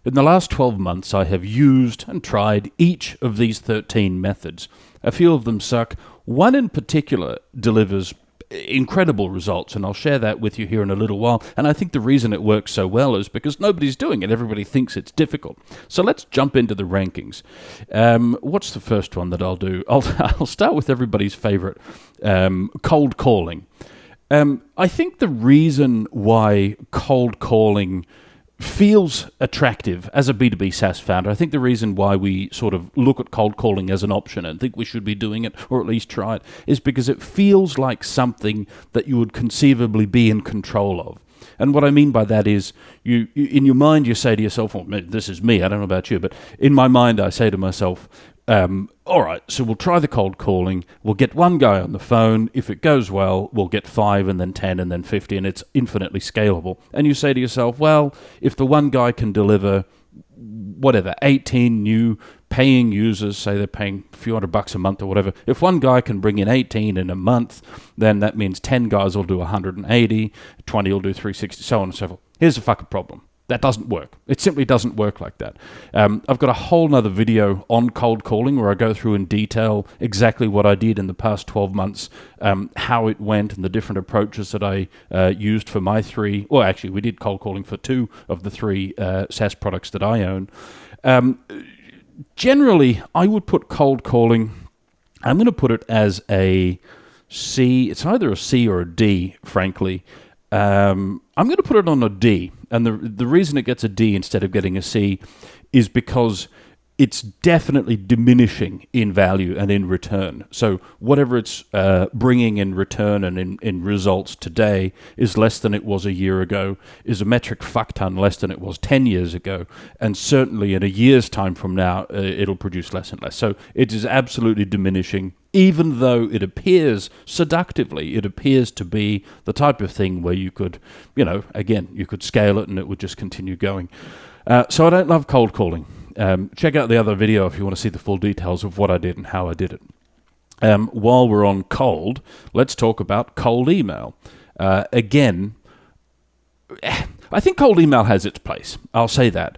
In the last 12 months, I have used and tried each of these 13 methods. A few of them suck. One in particular delivers incredible results, and I'll share that with you here in a little while. And I think the reason it works so well is because nobody's doing it. Everybody thinks it's difficult. So let's jump into the rankings. What's the first one that I'll do? I'll start with everybody's favorite, cold calling. I think the reason why cold calling feels attractive as a B2B SaaS founder, I think the reason why we sort of look at cold calling as an option and think we should be doing it, or at least try it, is because it feels like something that you would conceivably be in control of. And what I mean by that is, you in your mind, you say to yourself, well, this is me, I don't know about you, but in my mind, I say to myself, all right, so we'll try the cold calling. We'll get one guy on the phone. If it goes well, we'll get 5 and then 10 and then 50, and it's infinitely scalable. And you say to yourself, well, if the one guy can deliver, 18 new paying users, say they're paying a few $100 a month or whatever, if one guy can bring in 18 in a month, then that means 10 guys will do 180, 20 will do 360, so on and so forth. Here's the fucking problem. That doesn't work. It simply doesn't work like that. I've got a whole nother video on cold calling where I go through in detail exactly what I did in the past 12 months, how it went, and the different approaches that I used for my 3, well, actually, we did cold calling for 2 of the 3 SaaS products that I own. Generally, I would put cold calling, I'm going to put it as a C. It's either a C or a D, frankly. I'm going to put it on a D, and the reason it gets a D instead of getting a C is because it's definitely diminishing in value and in return. So whatever it's bringing in return and in results today is less than it was a year ago, is a metric fuck ton less than it was 10 years ago, and certainly in a year's time from now, it'll produce less and less. So it is absolutely diminishing, even though it appears seductively, it appears to be the type of thing where you could, again, you could scale it and it would just continue going. So I don't love cold calling. Check out the other video if you want to see the full details of what I did and how I did it. While we're on cold, let's talk about cold email. Again, I think cold email has its place. I'll say that.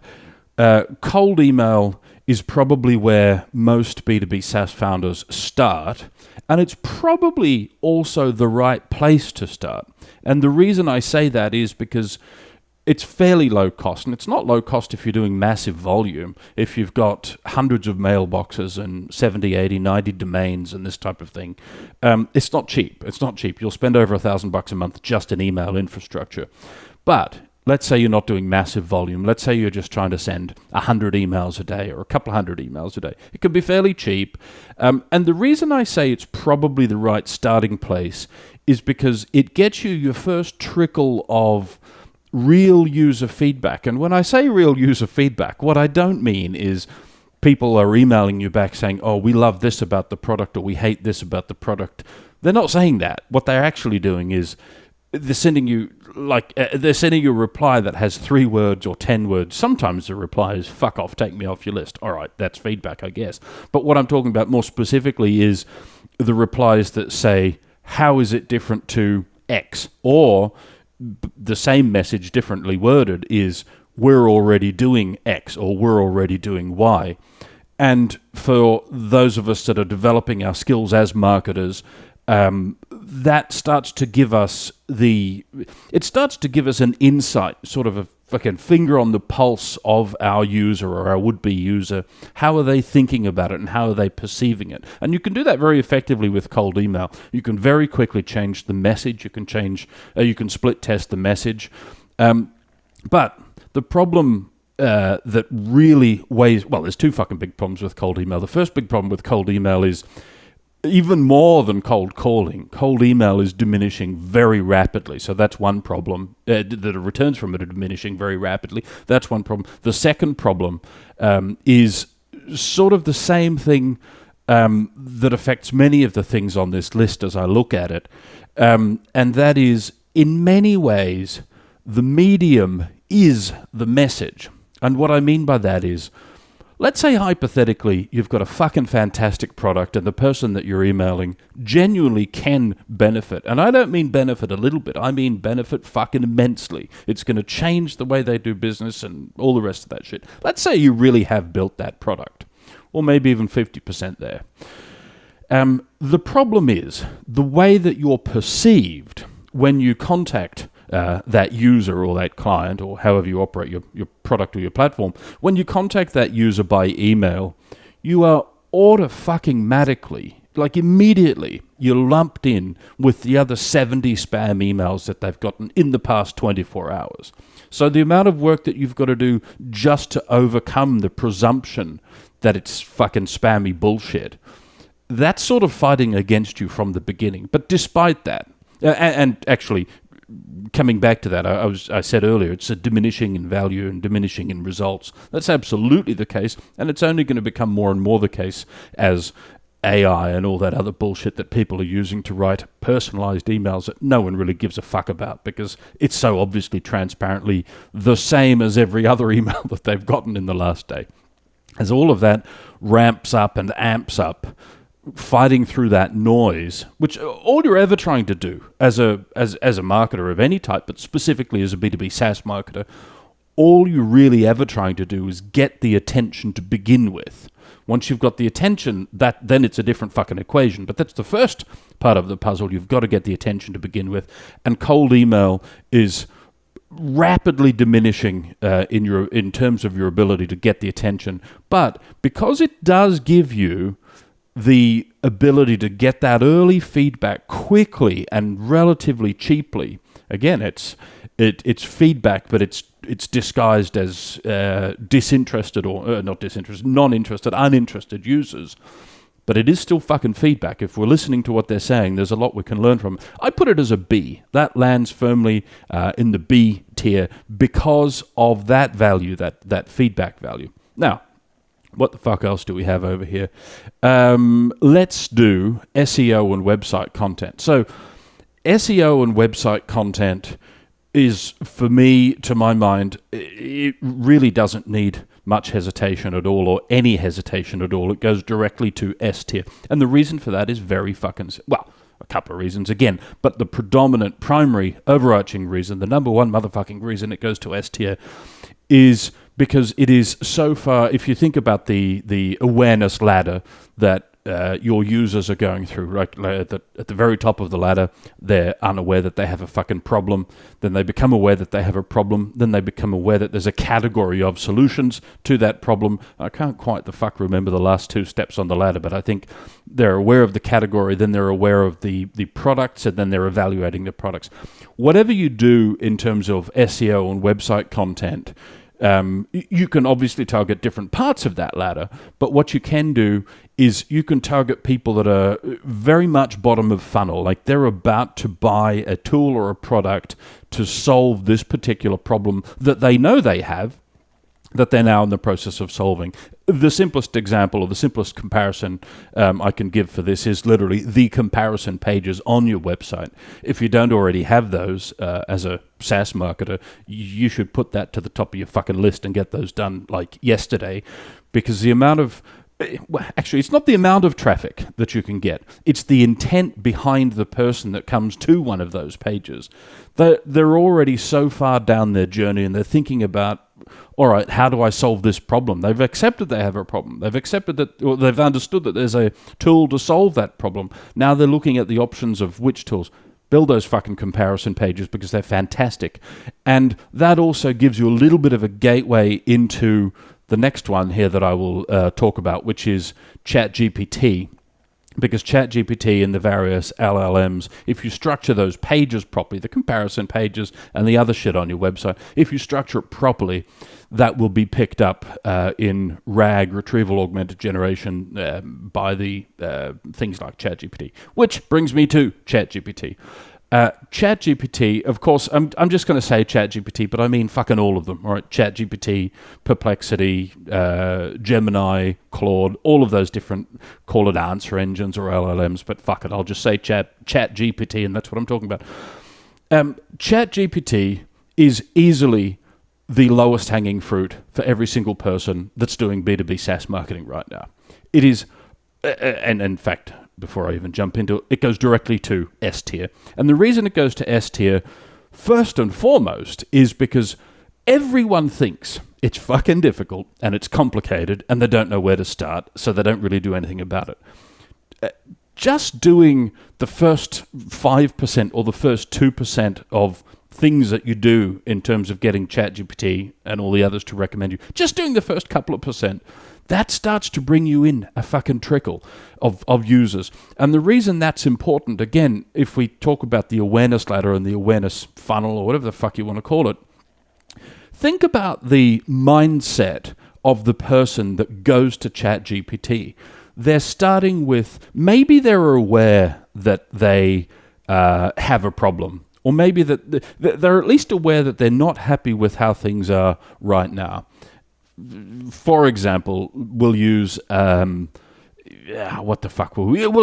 Cold email is probably where most B2B SaaS founders start, and it's probably also the right place to start. And the reason I say that is because it's fairly low cost, and it's not low cost if you're doing massive volume. If you've got hundreds of mailboxes and 70, 80, 90 domains and this type of thing, it's not cheap. It's not cheap. You'll spend over $1,000 a month just in email infrastructure. But let's say you're not doing massive volume. Let's say you're just trying to send 100 emails a day or a couple hundred emails a day. It can be fairly cheap. And the reason I say it's probably the right starting place is because it gets you your first trickle of real user feedback. And when I say real user feedback, what I don't mean is people are emailing you back saying, oh, we love this about the product or we hate this about the product. They're not saying that. What they're actually doing is they're sending you a reply that has 3 words or 10 words. Sometimes the reply is, fuck off, take me off your list. All right, that's feedback, I guess. But what I'm talking about more specifically is the replies that say, how is it different to X? Or the same message differently worded is, we're already doing X or we're already doing Y. And for those of us that are developing our skills as marketers, that starts to give us an insight, sort of a fucking finger on the pulse of our user or our would-be user. How are they thinking about it and how are they perceiving it? And you can do that very effectively with cold email. You can very quickly change the message. You can split test the message. But the problem that really weighs, well, there's 2 fucking big problems with cold email. The first big problem with cold email is, even more than cold calling, cold email is diminishing very rapidly. So that's one problem. The returns from it are diminishing very rapidly. That's one problem. The second problem is sort of the same thing that affects many of the things on this list as I look at it. And that is, in many ways, the medium is the message. And what I mean by that is, Let's say hypothetically you've got a fucking fantastic product and the person that you're emailing genuinely can benefit. And I don't mean benefit a little bit. I mean benefit fucking immensely. It's going to change the way they do business and all the rest of that shit. Let's say you really have built that product, or maybe even 50% there. The problem is the way that you're perceived when you contact that user or that client, or however you operate your product or your platform. When you contact that user by email, you are auto-fucking-matically, like immediately, you're lumped in with the other 70 spam emails that they've gotten in the past 24 hours. So the amount of work that you've got to do just to overcome the presumption that it's fucking spammy bullshit, that's sort of fighting against you from the beginning. But despite that, and actually, coming back to that, I said earlier, it's a diminishing in value and diminishing in results. That's absolutely the case, and it's only going to become more and more the case as AI and all that other bullshit that people are using to write personalized emails that no one really gives a fuck about, because it's so obviously transparently the same as every other email that they've gotten in the last day. As all of that ramps up and amps up, fighting through that noise, which all you're ever trying to do as a marketer of any type, but specifically as a B2B SaaS marketer, all you're really ever trying to do is get the attention to begin with. Once you've got the attention, then it's a different fucking equation. But that's the first part of the puzzle. You've got to get the attention to begin with. And cold email is rapidly diminishing in terms of your ability to get the attention. But because it does give you the ability to get that early feedback quickly and relatively cheaply. Again, it's feedback, but it's disguised as disinterested or not disinterested, non-interested, uninterested users. But it is still fucking feedback. If we're listening to what they're saying, there's a lot we can learn from it. I put it as a B. That lands firmly in the B tier because of that value, that feedback value. Now, what the fuck else do we have over here? Let's do SEO and website content. So SEO and website content is, for me, to my mind, it really doesn't need much hesitation at all, or any hesitation at all. It goes directly to S tier. And the reason for that is very fucking, well, a couple of reasons again, but the predominant, primary, overarching reason, the number one motherfucking reason it goes to S tier is because it is so far, if you think about the awareness ladder that your users are going through, right? At the very top of the ladder, they're unaware that they have a fucking problem. Then they become aware that they have a problem. Then they become aware that there's a category of solutions to that problem. I can't quite the fuck remember the last two steps on the ladder, but I think they're aware of the category, then they're aware of the products, and then they're evaluating the products. Whatever you do in terms of SEO and website content, you can obviously target different parts of that ladder, but what you can do is you can target people that are very much bottom of funnel, like they're about to buy a tool or a product to solve this particular problem that they know they have, that they're now in the process of solving. The simplest example, or the simplest comparison I can give for this is literally the comparison pages on your website. If you don't already have those as a SaaS marketer, you should put that to the top of your fucking list and get those done like yesterday, because the amount of, well, actually, it's not the amount of traffic that you can get. It's the intent behind the person that comes to one of those pages. They're already so far down their journey and they're thinking about, all right, how do I solve this problem? They've accepted they have a problem. They've accepted that, or they've understood that there's a tool to solve that problem. Now they're looking at the options of which tools. Build those fucking comparison pages because they're fantastic. And that also gives you a little bit of a gateway into the next one here that I will talk about, which is ChatGPT. Because ChatGPT and the various LLMs, if you structure those pages properly, the comparison pages and the other shit on your website, if you structure it properly, that will be picked up in RAG, retrieval augmented generation, by the things like ChatGPT. Which brings me to ChatGPT. ChatGPT, of course, I'm just going to say ChatGPT, but I mean fucking all of them, all right? ChatGPT, Perplexity, Gemini, Claude, all of those different, call it answer engines or LLMs, but fuck it, I'll just say ChatGPT, and that's what I'm talking about. ChatGPT is easily the lowest hanging fruit for every single person that's doing B2B SaaS marketing right now. It is, and in fact, before I even jump into it, it goes directly to S tier. And the reason it goes to S tier, first and foremost, is because everyone thinks it's fucking difficult and it's complicated and they don't know where to start, so they don't really do anything about it. Just doing the first 5% or the first 2% of things that you do in terms of getting ChatGPT and all the others to recommend you, just doing the first couple of percent, that starts to bring you in a fucking trickle of users. And the reason that's important, again, if we talk about the awareness ladder and the awareness funnel or whatever the fuck you want to call it, think about the mindset of the person that goes to ChatGPT. They're starting with, maybe they're aware that they have a problem, or maybe that they're at least aware that they're not happy with how things are right now. For example, we'll use we'll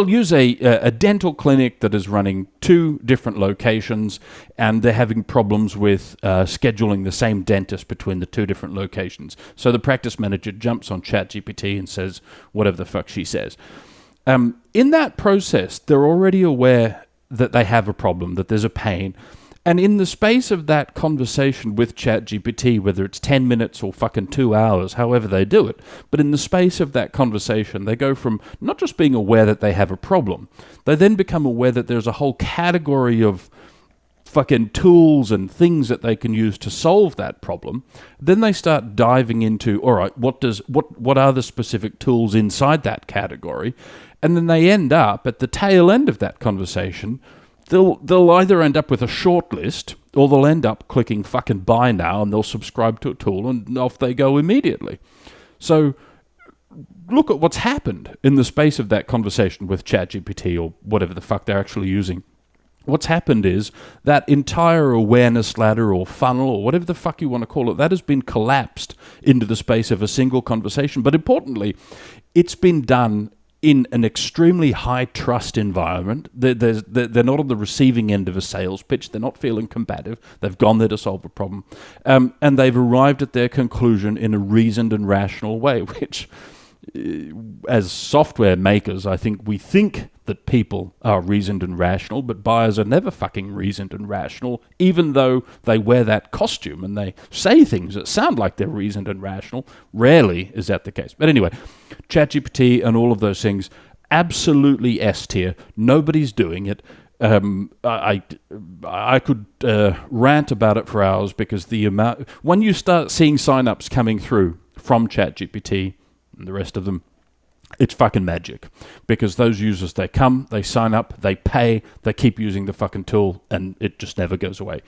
use a dental clinic that is running 2 different locations, and they're having problems with scheduling the same dentist between the 2 different locations. So the practice manager jumps on ChatGPT and says whatever the fuck she says. In that process, they're already aware that they have a problem, that there's a pain. And in the space of that conversation with ChatGPT, whether it's 10 minutes or fucking 2 hours, however they do it, but in the space of that conversation, they go from not just being aware that they have a problem, they then become aware that there's a whole category of fucking tools and things that they can use to solve that problem. Then they start diving into, all right, what are the specific tools inside that category? And then they end up at the tail end of that conversation. They'll either end up with a short list, or they'll end up clicking fucking buy now, and they'll subscribe to a tool, and off they go immediately. So look at what's happened in the space of that conversation with ChatGPT or whatever the fuck they're actually using. What's happened is that entire awareness ladder or funnel or whatever the fuck you want to call it, that has been collapsed into the space of a single conversation. But importantly, it's been done in an extremely high trust environment. They're not on the receiving end of a sales pitch. They're not feeling combative. They've gone there to solve a problem. And they've arrived at their conclusion in a reasoned and rational way, which, as software makers, I think we think that people are reasoned and rational, but buyers are never fucking reasoned and rational, even though they wear that costume and they say things that sound like they're reasoned and rational. Rarely is that the case. But anyway, ChatGPT and all of those things, absolutely S tier. Nobody's doing it. I could rant about it for hours, because the amount, when you start seeing signups coming through from ChatGPT and the rest of them, it's fucking magic, because those users, they come, they sign up, they pay, they keep using the fucking tool, and it just never goes away.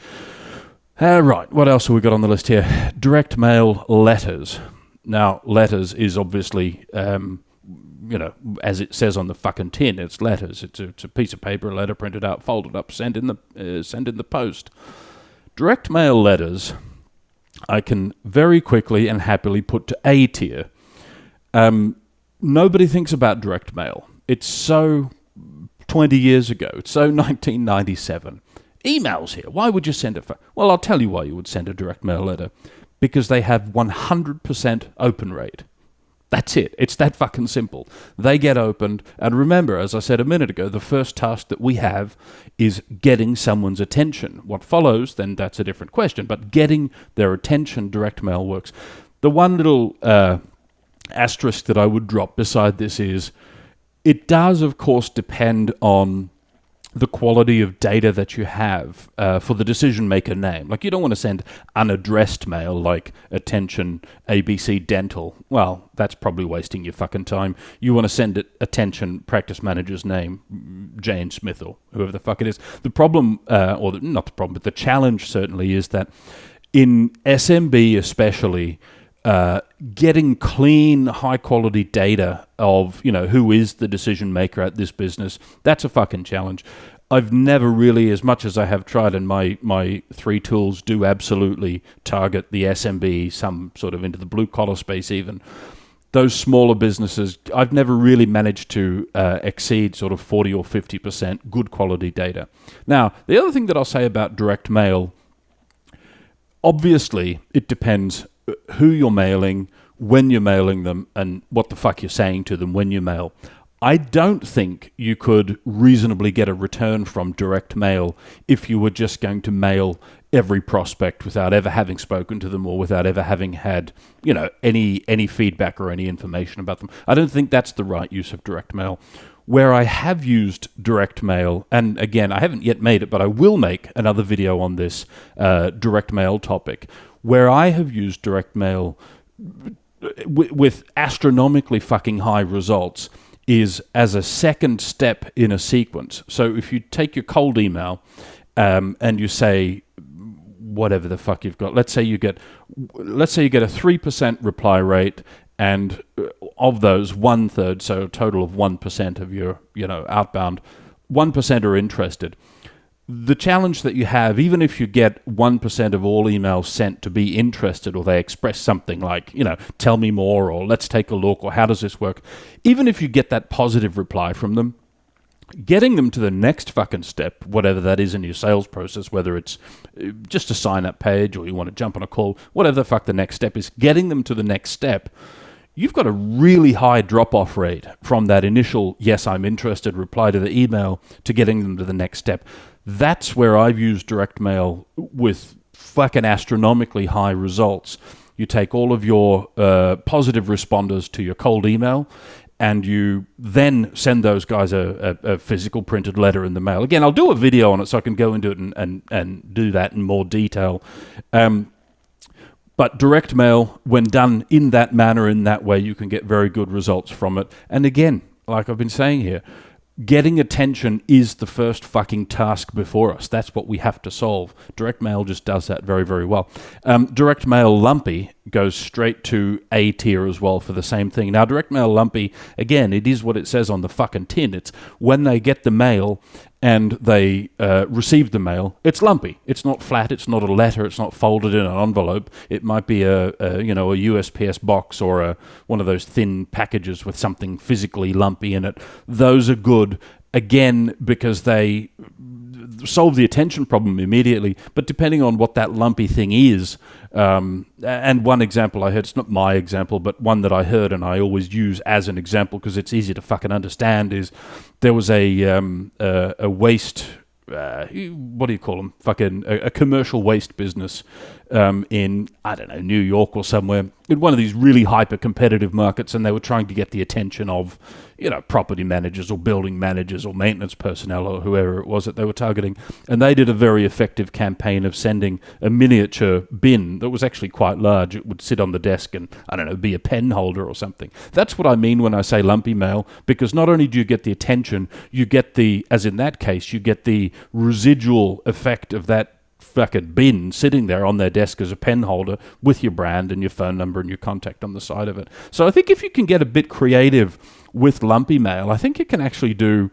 Right, what else have we got on the list here? Direct mail letters. Now, letters is obviously, as it says on the fucking tin, it's letters. It's a piece of paper, a letter printed out, folded up, sent in the post. Direct mail letters, I can very quickly and happily put to A tier. Nobody thinks about direct mail. It's so 20 years ago. It's so 1997. Emails here. Why would you send it? Well, I'll tell you why you would send a direct mail letter. Because they have 100% open rate. That's it. It's that fucking simple. They get opened. And remember, as I said a minute ago, the first task that we have is getting someone's attention. What follows, then that's a different question. But getting their attention, direct mail works. The one little asterisk that I would drop beside this is, it does, of course, depend on the quality of data that you have for the decision maker name. Like, you don't want to send unaddressed mail like attention ABC Dental. Well, that's probably wasting your fucking time. You want to send it attention practice manager's name, Jane Smith or whoever the fuck it is. The problem, not the problem, but the challenge certainly is that in SMB especially, getting clean, high-quality data of, who is the decision maker at this business, that's a fucking challenge. I've never really, as much as I have tried, and my 3 tools do absolutely target the SMB, some sort of into the blue-collar space even. Those smaller businesses, I've never really managed to exceed sort of 40 or 50% good quality data. Now, the other thing that I'll say about direct mail, Obviously, it depends who you're mailing, when you're mailing them, and what the fuck you're saying to them when you mail. I don't think you could reasonably get a return from direct mail if you were just going to mail every prospect without ever having spoken to them or without ever having had, any feedback or any information about them. I don't think that's the right use of direct mail. Where I have used direct mail, and again, I haven't yet made it, but I will make another video on this direct mail topic, where I have used direct mail with astronomically fucking high results is as a second step in a sequence. So if you take your cold email and you say whatever the fuck you've got, let's say you get a 3% reply rate, and of those 1/3, so a total of 1% of your outbound, 1% are interested. The challenge that you have, even if you get 1% of all emails sent to be interested, or they express something like, tell me more, or let's take a look, or how does this work, even if you get that positive reply from them, getting them to the next fucking step, whatever that is in your sales process, whether it's just a sign-up page or you want to jump on a call, whatever the fuck the next step is, getting them to the next step, you've got a really high drop-off rate from that initial, yes, I'm interested, reply to the email, to getting them to the next step. That's where I've used direct mail with fucking astronomically high results. You take all of your positive responders to your cold email, and you then send those guys a physical printed letter in the mail. Again, I'll do a video on it so I can go into it and do that in more detail. But direct mail, when done in that manner, in that way, you can get very good results from it. And again, like I've been saying here, getting attention is the first fucking task before us. That's what we have to solve. Direct mail just does that very, very well. Direct mail lumpy goes straight to A tier as well for the same thing. Now, direct mail lumpy, again, it is what it says on the fucking tin. It's when they get the mail and they receive the mail, it's lumpy. It's not flat. It's not a letter. It's not folded in an envelope. It might be a USPS box or one of those thin packages with something physically lumpy in it. Those are good, again, because they solve the attention problem immediately, but depending on what that lumpy thing is, and one example I heard, it's not my example, but one that I heard and I always use as an example because it's easy to fucking understand, is there was a waste, what do you call them? Fucking a commercial waste business in, I don't know, New York or somewhere, in one of these really hyper-competitive markets, and they were trying to get the attention of, property managers or building managers or maintenance personnel or whoever it was that they were targeting. And they did a very effective campaign of sending a miniature bin that was actually quite large. It would sit on the desk and, I don't know, be a pen holder or something. That's what I mean when I say lumpy mail, because not only do you get the attention, you get the, as in that case, you get the residual effect of that fucking bin sitting there on their desk as a pen holder with your brand and your phone number and your contact on the side of it. So I think if you can get a bit creative with lumpy mail, I think it can actually do,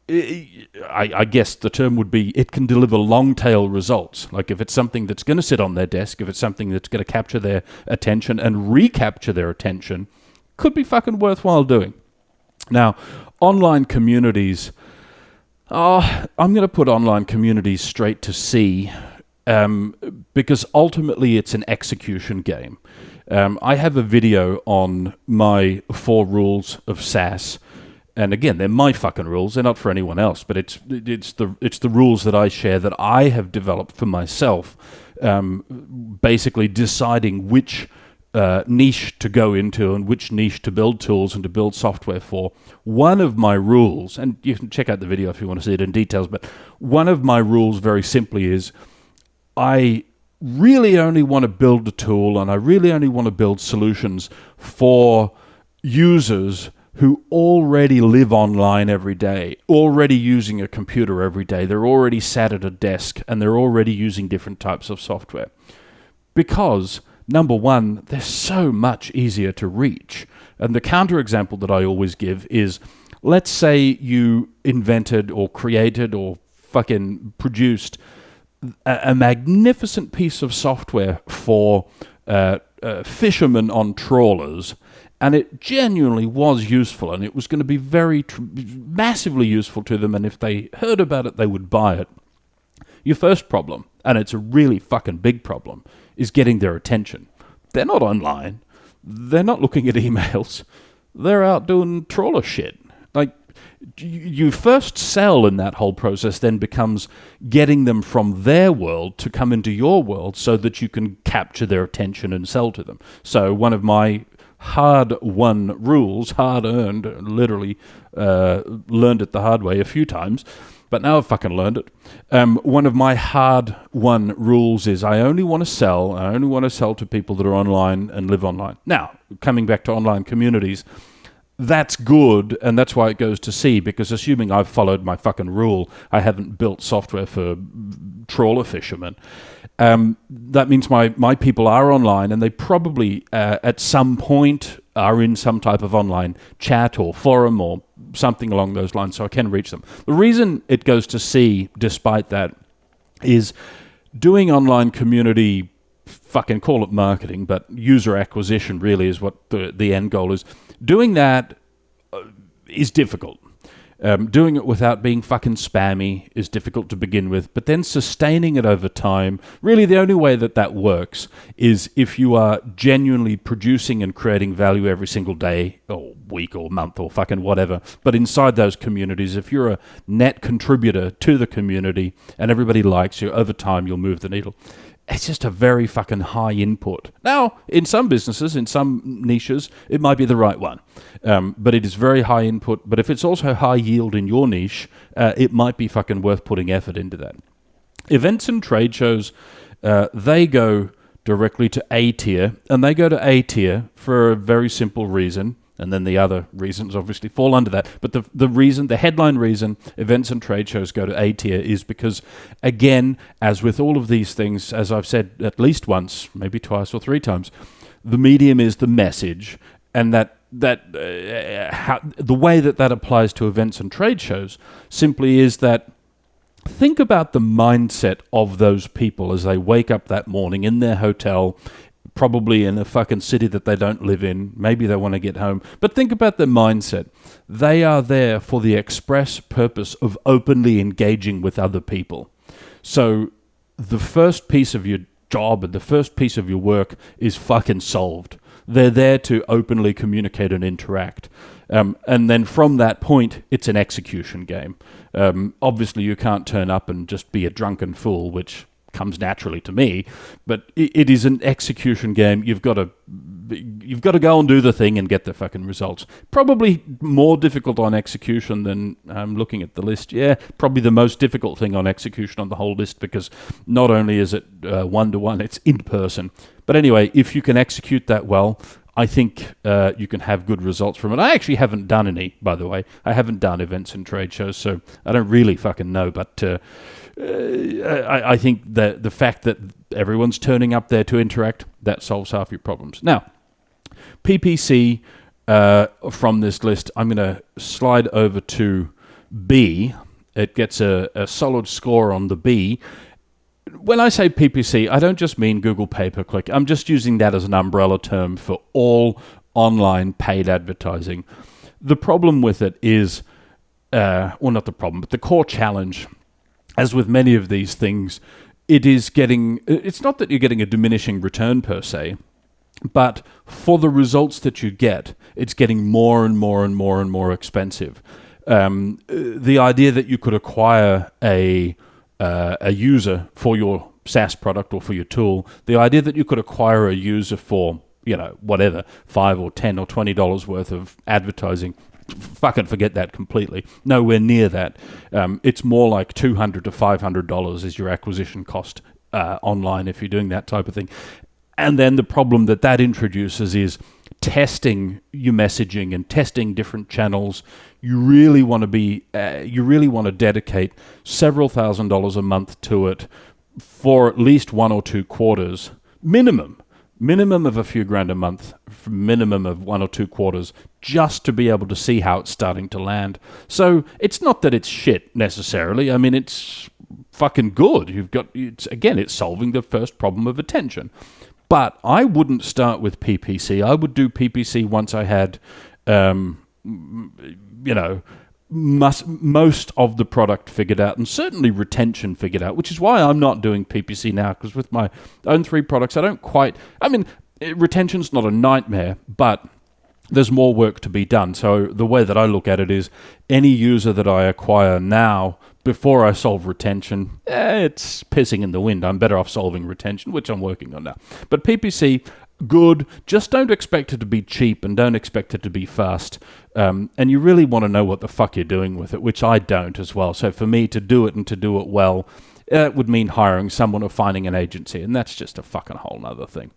I guess the term would be, it can deliver long tail results. Like if it's something that's going to sit on their desk, if it's something that's going to capture their attention and recapture their attention, could be fucking worthwhile doing. Now, online communities, I'm going to put online communities straight to C, because ultimately it's an execution game. I have a video on my 4 rules of SaaS, and again, they're my fucking rules. They're not for anyone else, but it's the rules that I share that I have developed for myself. Basically, deciding which niche to go into and which niche to build tools and to build software for. One of my rules, and you can check out the video if you want to see it in details, but one of my rules very simply is I really only want to build a tool and I really only want to build solutions for users who already live online every day, already using a computer every day. They're already sat at a desk and they're already using different types of software. Because number one, they're so much easier to reach. And the counterexample that I always give is, let's say you invented or created or fucking produced a magnificent piece of software for fishermen on trawlers, and it genuinely was useful, and it was going to be massively useful to them, and if they heard about it, they would buy it. Your first problem, and it's a really fucking big problem, is getting their attention. They're not online. They're not looking at emails. They're out doing trawler shit. Like, you first sell in that whole process then becomes getting them from their world to come into your world so that you can capture their attention and sell to them. So one of my hard-won rules, hard-earned, literally learned it the hard way a few times, but now I've fucking learned it. One of my hard-won rules is I only want to sell to people that are online and live online. Now, coming back to online communities, that's good, and that's why it goes to C, because assuming I've followed my fucking rule, I haven't built software for trawler fishermen. That means my people are online, and they probably at some point are in some type of online chat or forum or something along those lines, so I can reach them. The reason it goes to C, despite that, is doing online community, fucking call it marketing, but user acquisition really is what the end goal is. Doing that is difficult. Doing it without being fucking spammy is difficult to begin with, but then sustaining it over time, really the only way that works is if you are genuinely producing and creating value every single day or week or month or fucking whatever. But inside those communities, if you're a net contributor to the community and everybody likes you, over time you'll move the needle. It's just a very fucking high input. Now, in some businesses, in some niches, it might be the right one. But it is very high input. But if it's also high yield in your niche, it might be fucking worth putting effort into that. Events and trade shows, they go directly to A tier. And they go to A tier for a very simple reason. And then the other reasons obviously fall under that. But the headline reason events and trade shows go to A tier is because, again, as with all of these things, as I've said at least once, maybe twice or three times, the medium is the message. And the way that applies to events and trade shows simply is that think about the mindset of those people as they wake up that morning in their hotel, probably in a fucking city that they don't live in. Maybe they want to get home. But think about their mindset. They are there for the express purpose of openly engaging with other people. So the first piece of your job and the first piece of your work is fucking solved. They're there to openly communicate and interact. And then from that point, it's an execution game. Obviously, you can't turn up and just be a drunken fool, which comes naturally to me, but it is an execution game. You've got to go and do the thing and get the fucking results. Probably more difficult on execution than I'm looking at the list. Yeah, probably the most difficult thing on execution on the whole list, because not only is it one-to-one, it's in person. But anyway, if you can execute that well, I think you can have good results from it. I actually haven't done any, by the way. I haven't done events and trade shows, so I don't really fucking know. But I think that the fact that everyone's turning up there to interact, that solves half your problems. Now, PPC from this list, I'm going to slide over to B. It gets a solid score on the B. When I say PPC, I don't just mean Google pay-per-click. I'm just using that as an umbrella term for all online paid advertising. The problem with it is, well, not the problem, but the core challenge, as with many of these things, it's not that you're getting a diminishing return per se, but for the results that you get, it's getting more and more and more and more expensive. The idea that you could acquire a user for your SaaS product or for your tool, the idea that you could acquire a user for, whatever, $5 or $10 or $20 worth of advertising, fucking forget that completely. Nowhere near that. It's more like $200 to $500 is your acquisition cost online if you're doing that type of thing. And then the problem that introduces is testing your messaging and testing different channels. You really want to dedicate several $1,000s a month to it for at least 1 or 2 quarters, minimum of a few grand a month, minimum of 1 or 2 quarters, just to be able to see how it's starting to land. So it's not that it's shit necessarily. I mean, it's fucking good. It's solving the first problem of attention. But I wouldn't start with PPC. I would do PPC once I had, most of the product figured out, and certainly retention figured out, which is why I'm not doing PPC now, because with my own 3 products, I don't quite... I mean, retention's not a nightmare, but there's more work to be done. So the way that I look at it is any user that I acquire now, before I solve retention, it's pissing in the wind. I'm better off solving retention, which I'm working on now. But PPC, good. Just don't expect it to be cheap and don't expect it to be fast. And you really want to know what the fuck you're doing with it, which I don't as well. So for me to do it and to do it well, it would mean hiring someone or finding an agency, and that's just a fucking whole nother thing.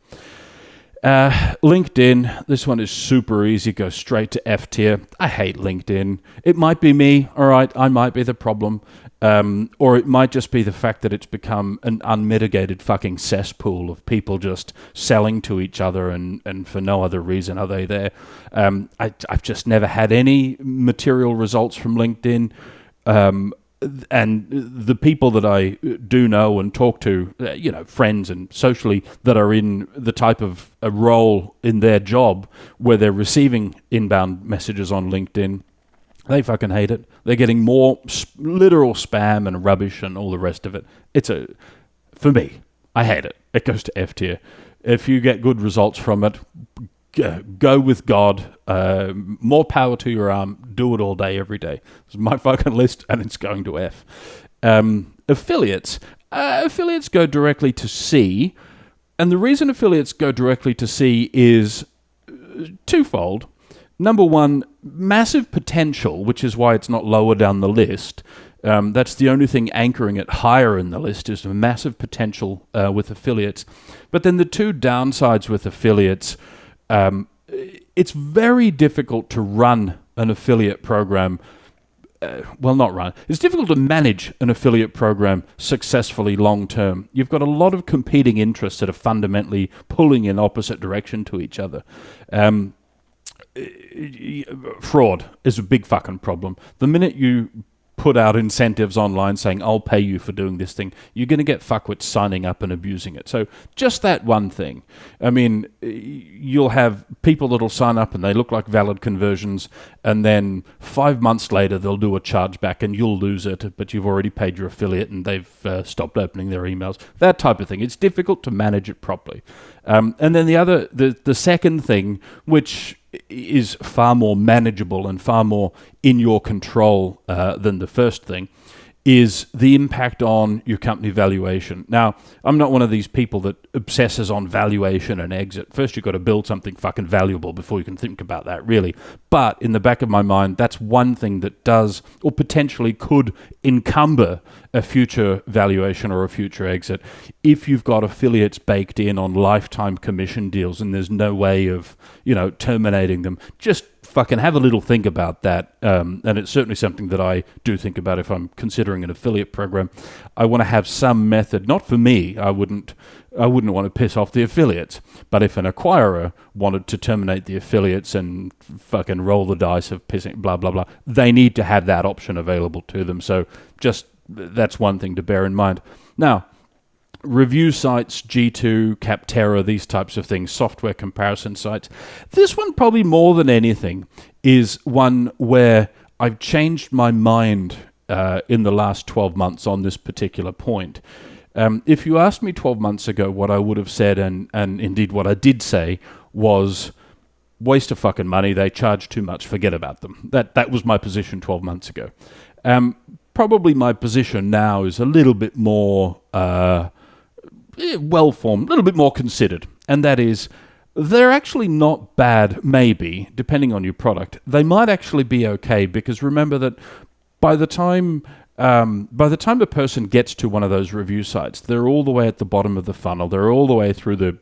LinkedIn, this one is super easy, go straight to F tier. I hate LinkedIn. It might be me, all right, I might be the problem, or it might just be the fact that it's become an unmitigated fucking cesspool of people just selling to each other, and for no other reason are they there. I've just never had any material results from LinkedIn. And the people that I do know and talk to, friends and socially, that are in the type of a role in their job where they're receiving inbound messages on LinkedIn, they fucking hate it. They're getting more literal spam and rubbish and all the rest of it. For me, I hate it. It goes to F tier. If you get good results from it, go with God. More power to your arm. Do it all day, every day. It's my fucking list, and it's going to F. Affiliates. Affiliates go directly to C, and the reason affiliates go directly to C is twofold. Number one, massive potential, which is why it's not lower down the list. That's the only thing anchoring it higher in the list, is massive potential with affiliates. But then the two downsides with affiliates, it's very difficult to run an affiliate program. Not run. It's difficult to manage an affiliate program successfully long term. You've got a lot of competing interests that are fundamentally pulling in opposite direction to each other. Fraud is a big fucking problem. The minute you put out incentives online saying, I'll pay you for doing this thing, you're going to get fuckwits signing up and abusing it. So just that one thing. I mean, you'll have people that'll sign up and they look like valid conversions, and then 5 months later they'll do a chargeback and you'll lose it, but you've already paid your affiliate and they've stopped opening their emails. That type of thing. It's difficult to manage it properly. And then the second thing, which is far more manageable and far more in your control than the first thing, is the impact on your company valuation. Now, I'm not one of these people that obsesses on valuation and exit. First, you've got to build something fucking valuable before you can think about that, really. But in the back of my mind, that's one thing that does, or potentially could, encumber a future valuation or a future exit. If you've got affiliates baked in on lifetime commission deals and there's no way of, terminating them, just fucking have a little think about that. And it's certainly something that I do think about if I'm considering an affiliate program. I want to have some method, not for me. I wouldn't want to piss off the affiliates. But if an acquirer wanted to terminate the affiliates and fucking roll the dice of pissing, blah, blah, blah, they need to have that option available to them. So just that's one thing to bear in mind. Now, review sites, G2, Capterra, these types of things, software comparison sites. This one, probably more than anything, is one where I've changed my mind in the last 12 months on this particular point. If you asked me 12 months ago, what I would have said, and indeed what I did say, was waste of fucking money, they charge too much, forget about them. That was my position 12 months ago. Probably my position now is a little bit more well-formed, a little bit more considered, and that is, they're actually not bad, maybe, depending on your product. They might actually be okay, because remember that by the time a person gets to one of those review sites, they're all the way at the bottom of the funnel. They're all the way through the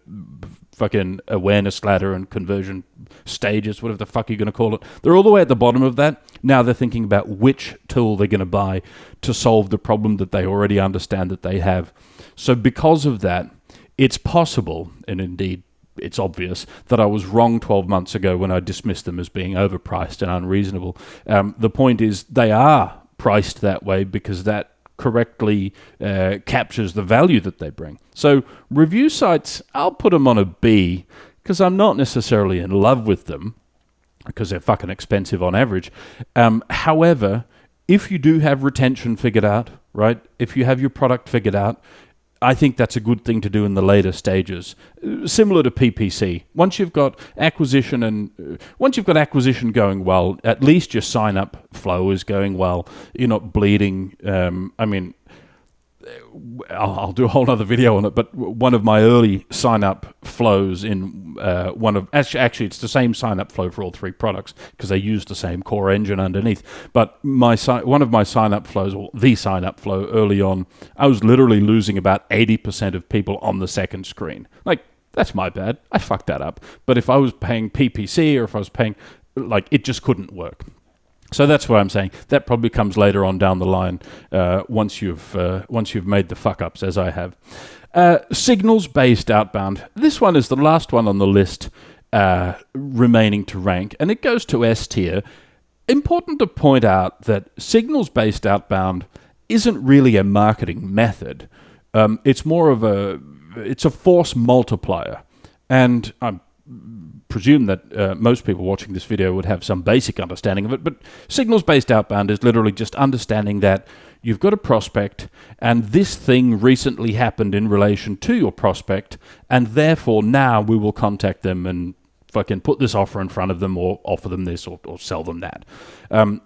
fucking awareness ladder and conversion stages, whatever the fuck you're going to call it. They're all the way at the bottom of that. Now they're thinking about which tool they're going to buy to solve the problem that they already understand that they have. So because of that, it's possible, and indeed it's obvious, that I was wrong 12 months ago when I dismissed them as being overpriced and unreasonable. The point is, they are priced that way because that correctly captures the value that they bring. So review sites, I'll put them on a B because I'm not necessarily in love with them. because they're fucking expensive on average. However, if you do have retention figured out, right? If you have your product figured out, I think that's a good thing to do in the later stages. Similar to PPC. Once you've got acquisition going well, at least your sign-up flow is going well. You're not bleeding. I'll do a whole other video on it, but one of my early sign-up flows in actually it's the same sign-up flow for all three products because they use the same core engine underneath. But one of my sign-up flows, or the sign-up flow early on, I was literally losing about 80% of people on the second screen. Like, that's my bad. I fucked that up. But if I was paying PPC or if I was paying, it just couldn't work. So that's what I'm saying. That probably comes later on down the line once you've made the fuck ups, as I have. Signals-based outbound. This one is the last one on the list remaining to rank, and it goes to S tier. Important to point out that signals-based outbound isn't really a marketing method. It's more of it's a force multiplier, and I'm presume that most people watching this video would have some basic understanding of it, but signals-based outbound is literally just understanding that you've got a prospect and this thing recently happened in relation to your prospect, and therefore now we will contact them and fucking put this offer in front of them or offer them this or sell them that.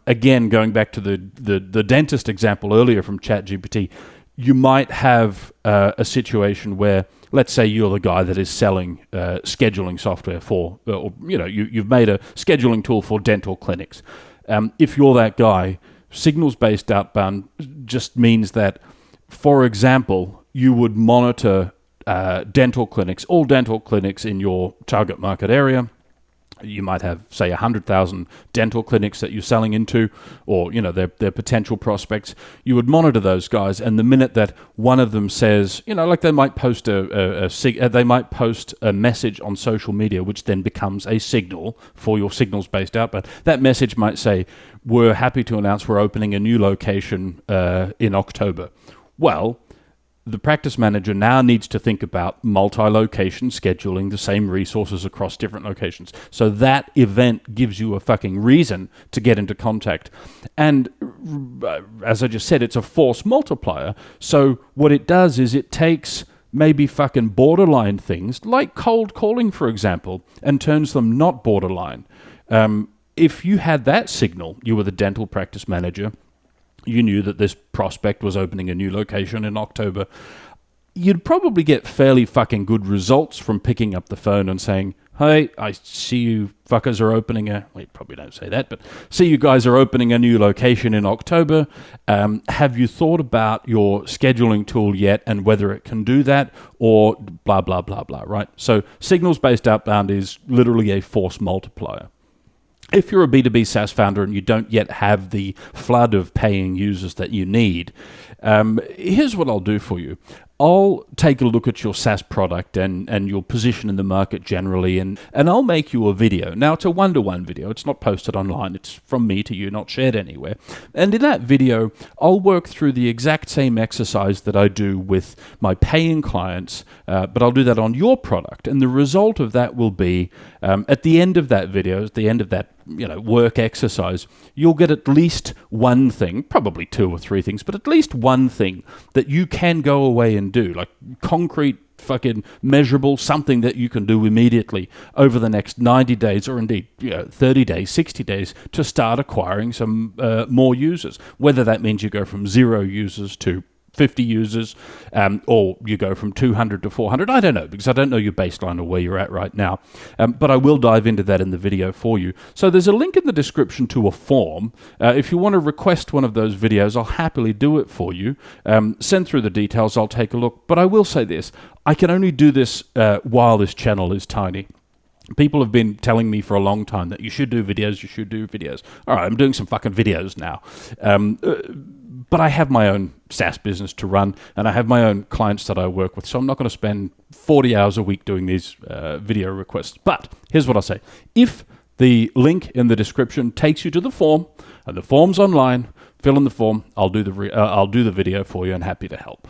Again, going back to the dentist example earlier from ChatGPT, you might have a situation where, let's say you're the guy that is selling scheduling software for, you've made a scheduling tool for dental clinics. If you're that guy, signals-based outbound just means that, for example, you would monitor dental clinics, all dental clinics in your target market area. You might have, say, 100,000 dental clinics that you're selling into, or their potential prospects. You would monitor those guys, and the minute that one of them says, they might post they might post a message on social media, which then becomes a signal for your signals-based outbound. That message might say, "We're happy to announce we're opening a new location in October." Well, the practice manager now needs to think about multi-location scheduling the same resources across different locations. So that event gives you a fucking reason to get into contact. And as I just said, it's a force multiplier. So what it does is it takes maybe fucking borderline things, like cold calling, for example, and turns them not borderline. If you had that signal, you were the dental practice manager, you knew that this prospect was opening a new location in October, you'd probably get fairly fucking good results from picking up the phone and saying, "Hey, I see you fuckers are opening you probably don't say that, but see you guys are opening a new location in October. Have you thought about your scheduling tool yet and whether it can do that?" Or blah, blah, blah, blah, right? So signals-based outbound is literally a force multiplier. If you're a B2B SaaS founder and you don't yet have the flood of paying users that you need, here's what I'll do for you. I'll take a look at your SaaS product and your position in the market generally, and I'll make you a video. Now, it's a one-to-one video. It's not posted online. It's from me to you, not shared anywhere. And in that video, I'll work through the exact same exercise that I do with my paying clients, but I'll do that on your product. And the result of that will be, at the end of that video, at the end of that work exercise, you'll get at least one thing, probably two or three things, but at least one thing that you can go away and do, like concrete, fucking measurable, something that you can do immediately over the next 90 days or indeed 30 days, 60 days to start acquiring some more users. Whether that means you go from 0 users to 50 users, or you go from 200 to 400. I don't know, because I don't know your baseline or where you're at right now. But I will dive into that in the video for you. So there's a link in the description to a form. If you want to request one of those videos, I'll happily do it for you. Send through the details. I'll take a look. But I will say this. I can only do this while this channel is tiny. People have been telling me for a long time that you should do videos, you should do videos. All right, I'm doing some fucking videos now. But I have my own SaaS business to run, and I have my own clients that I work with, so I'm not going to spend 40 hours a week doing these video requests. But here's what I'll say. If the link in the description takes you to the form, and the form's online, fill in the form, I'll do the video for you, and happy to help.